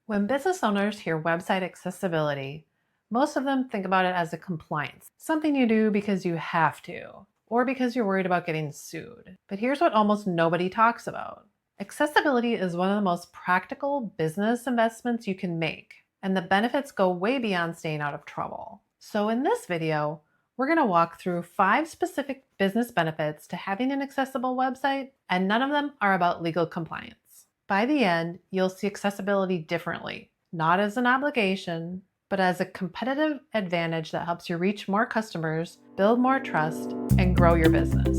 When business owners hear website accessibility, most of them think about it as a compliance, something you do because you have to, or because you're worried about getting sued. But here's what almost nobody talks about. Accessibility is one of the most practical business investments you can make, and the benefits go way beyond staying out of trouble. So in this video, we're going to walk through 5 specific business benefits to having an accessible website, and none of them are about legal compliance. By the end, you'll see accessibility differently, not as an obligation, but as a competitive advantage that helps you reach more customers, build more trust, and grow your business.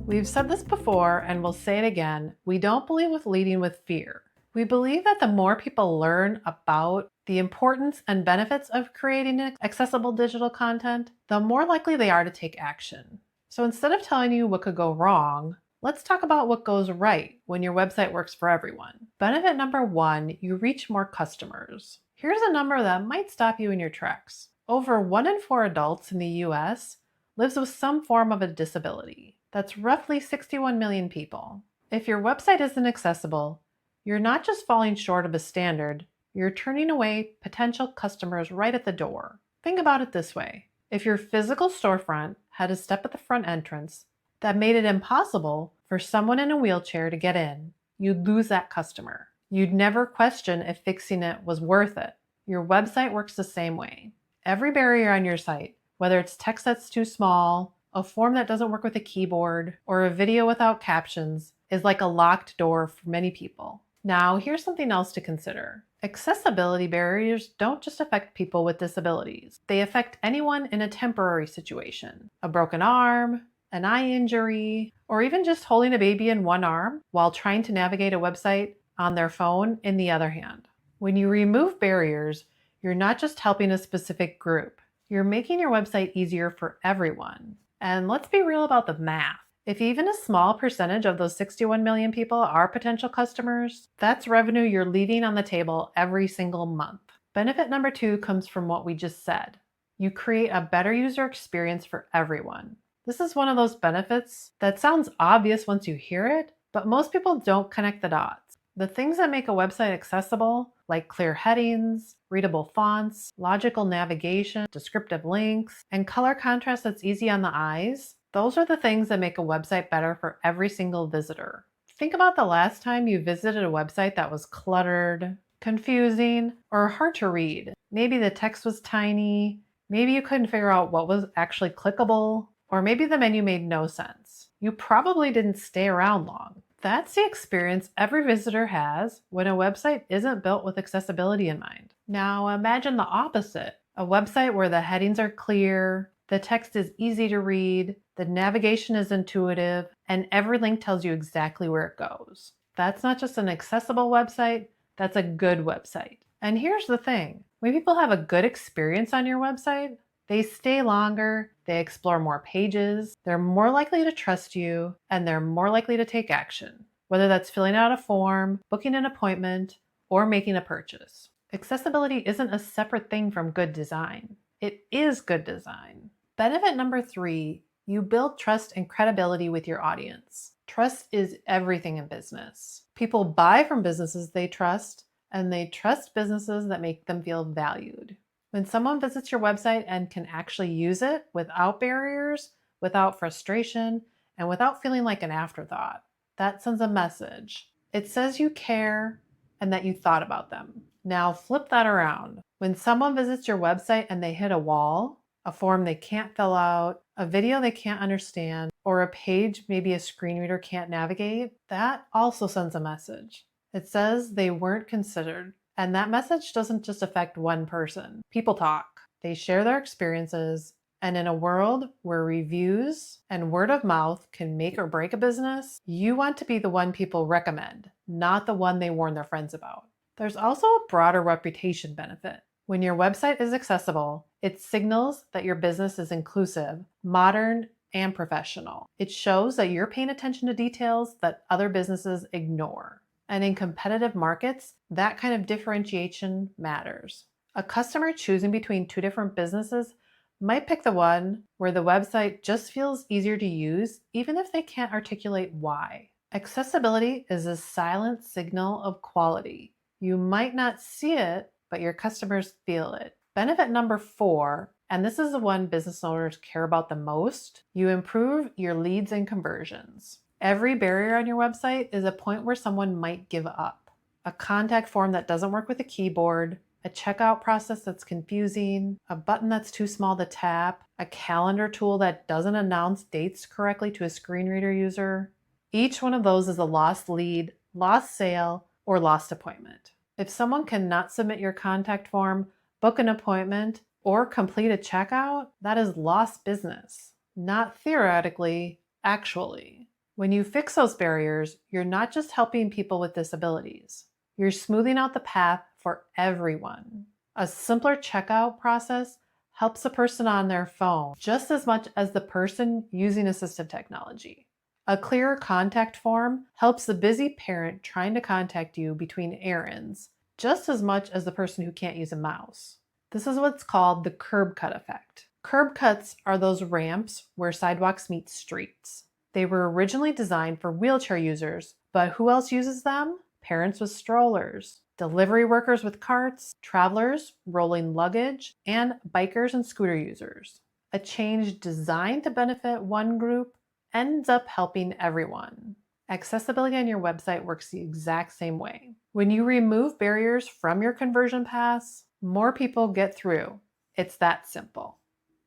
We've said this before and we'll say it again. We don't believe with leading with fear. We believe that the more people learn about the importance and benefits of creating accessible digital content, the more likely they are to take action. So instead of telling you what could go wrong, let's talk about what goes right when your website works for everyone. Benefit number 1, you reach more customers. Here's a number that might stop you in your tracks. Over 1 in 4 adults in the US lives with some form of a disability. That's roughly 61 million people. If your website isn't accessible, you're not just falling short of a standard, you're turning away potential customers right at the door. Think about it this way. If your physical storefront had a step at the front entrance that made it impossible for someone in a wheelchair to get in, you'd lose that customer. You'd never question if fixing it was worth it. Your website works the same way. Every barrier on your site, whether it's text that's too small, a form that doesn't work with a keyboard, or a video without captions, is like a locked door for many people. Now, here's something else to consider. Accessibility barriers don't just affect people with disabilities. They affect anyone in a temporary situation. A broken arm, an eye injury, or even just holding a baby in one arm while trying to navigate a website on their phone in the other hand. When you remove barriers, you're not just helping a specific group. You're making your website easier for everyone. And let's be real about the math. If even a small percentage of those 61 million people are potential customers, that's revenue you're leaving on the table every single month. Benefit number 2 comes from what we just said. You create a better user experience for everyone. This is one of those benefits that sounds obvious once you hear it, but most people don't connect the dots. The things that make a website accessible, like clear headings, readable fonts, logical navigation, descriptive links, and color contrast that's easy on the eyes, those are the things that make a website better for every single visitor. Think about the last time you visited a website that was cluttered, confusing, or hard to read. Maybe the text was tiny, maybe you couldn't figure out what was actually clickable, or maybe the menu made no sense. You probably didn't stay around long. That's the experience every visitor has when a website isn't built with accessibility in mind. Now imagine the opposite, a website where the headings are clear, the text is easy to read, the navigation is intuitive, and every link tells you exactly where it goes. That's not just an accessible website, that's a good website. And here's the thing, when people have a good experience on your website, they stay longer, they explore more pages, they're more likely to trust you, and they're more likely to take action, whether that's filling out a form, booking an appointment, or making a purchase. Accessibility isn't a separate thing from good design. It is good design. Benefit number 3, you build trust and credibility with your audience. Trust is everything in business. People buy from businesses they trust, and they trust businesses that make them feel valued. When someone visits your website and can actually use it without barriers, without frustration, and without feeling like an afterthought, that sends a message. It says you care and that you thought about them. Now flip that around. When someone visits your website and they hit a wall, a form they can't fill out, a video they can't understand, or a page maybe a screen reader can't navigate, that also sends a message. It says they weren't considered. And that message doesn't just affect one person. People talk, they share their experiences, and in a world where reviews and word of mouth can make or break a business, you want to be the one people recommend, not the one they warn their friends about. There's also a broader reputation benefit. When your website is accessible, it signals that your business is inclusive, modern, and professional. It shows that you're paying attention to details that other businesses ignore. And in competitive markets, that kind of differentiation matters. A customer choosing between 2 different businesses might pick the one where the website just feels easier to use, even if they can't articulate why. Accessibility is a silent signal of quality. You might not see it, but your customers feel it. Benefit number 4, and this is the one business owners care about the most, you improve your leads and conversions. Every barrier on your website is a point where someone might give up. A contact form that doesn't work with a keyboard, a checkout process that's confusing, a button that's too small to tap, a calendar tool that doesn't announce dates correctly to a screen reader user. Each one of those is a lost lead, lost sale, or lost appointment. If someone cannot submit your contact form, book an appointment, or complete a checkout, that is lost business. Not theoretically, actually. When you fix those barriers, you're not just helping people with disabilities. You're smoothing out the path for everyone. A simpler checkout process helps the person on their phone just as much as the person using assistive technology. A clearer contact form helps the busy parent trying to contact you between errands just as much as the person who can't use a mouse. This is what's called the curb cut effect. Curb cuts are those ramps where sidewalks meet streets. They were originally designed for wheelchair users, but who else uses them? Parents with strollers, delivery workers with carts, travelers, rolling luggage, and bikers and scooter users. A change designed to benefit one group ends up helping everyone. Accessibility on your website works the exact same way. When you remove barriers from your conversion paths, more people get through. It's that simple.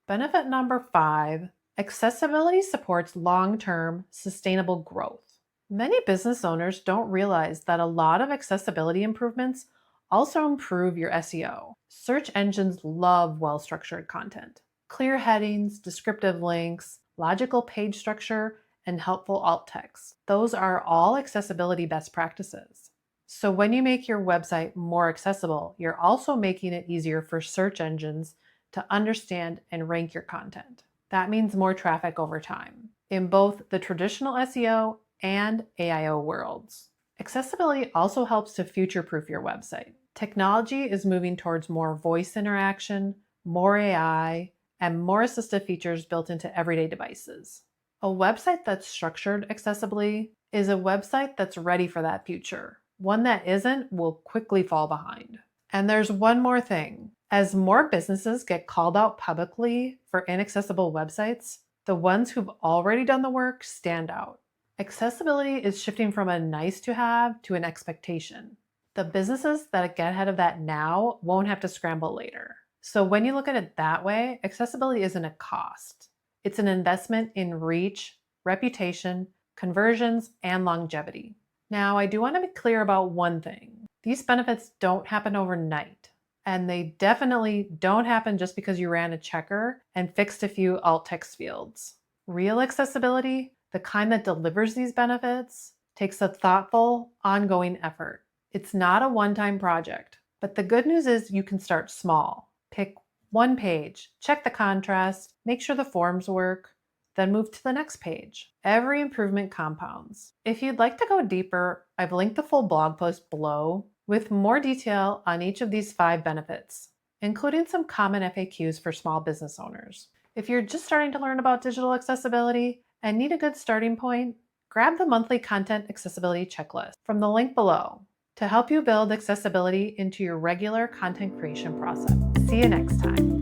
Benefit number 5, accessibility supports long-term sustainable growth. Many business owners don't realize that a lot of accessibility improvements also improve your SEO. Search engines love well-structured content. Clear headings, descriptive links, logical page structure, and helpful alt text. Those are all accessibility best practices. So when you make your website more accessible, you're also making it easier for search engines to understand and rank your content. That means more traffic over time in both the traditional SEO and AIO worlds. Accessibility also helps to future-proof your website. Technology is moving towards more voice interaction, more AI, and more assistive features built into everyday devices. A website that's structured accessibly is a website that's ready for that future. One that isn't will quickly fall behind. And there's one more thing. As more businesses get called out publicly for inaccessible websites, the ones who've already done the work stand out. Accessibility is shifting from a nice to have to an expectation. The businesses that get ahead of that now won't have to scramble later. So when you look at it that way, accessibility isn't a cost. It's an investment in reach, reputation, conversions, and longevity. Now, I do want to be clear about one thing. These benefits don't happen overnight, and they definitely don't happen just because you ran a checker and fixed a few alt text fields. Real accessibility, the kind that delivers these benefits, takes a thoughtful, ongoing effort. It's not a one-time project, but the good news is you can start small. Pick one page, check the contrast, make sure the forms work, then move to the next page. Every improvement compounds. If you'd like to go deeper, I've linked the full blog post below with more detail on each of these 5 benefits, including some common FAQs for small business owners. If you're just starting to learn about digital accessibility and need a good starting point, grab the monthly content accessibility checklist from the link below to help you build accessibility into your regular content creation process. See you next time.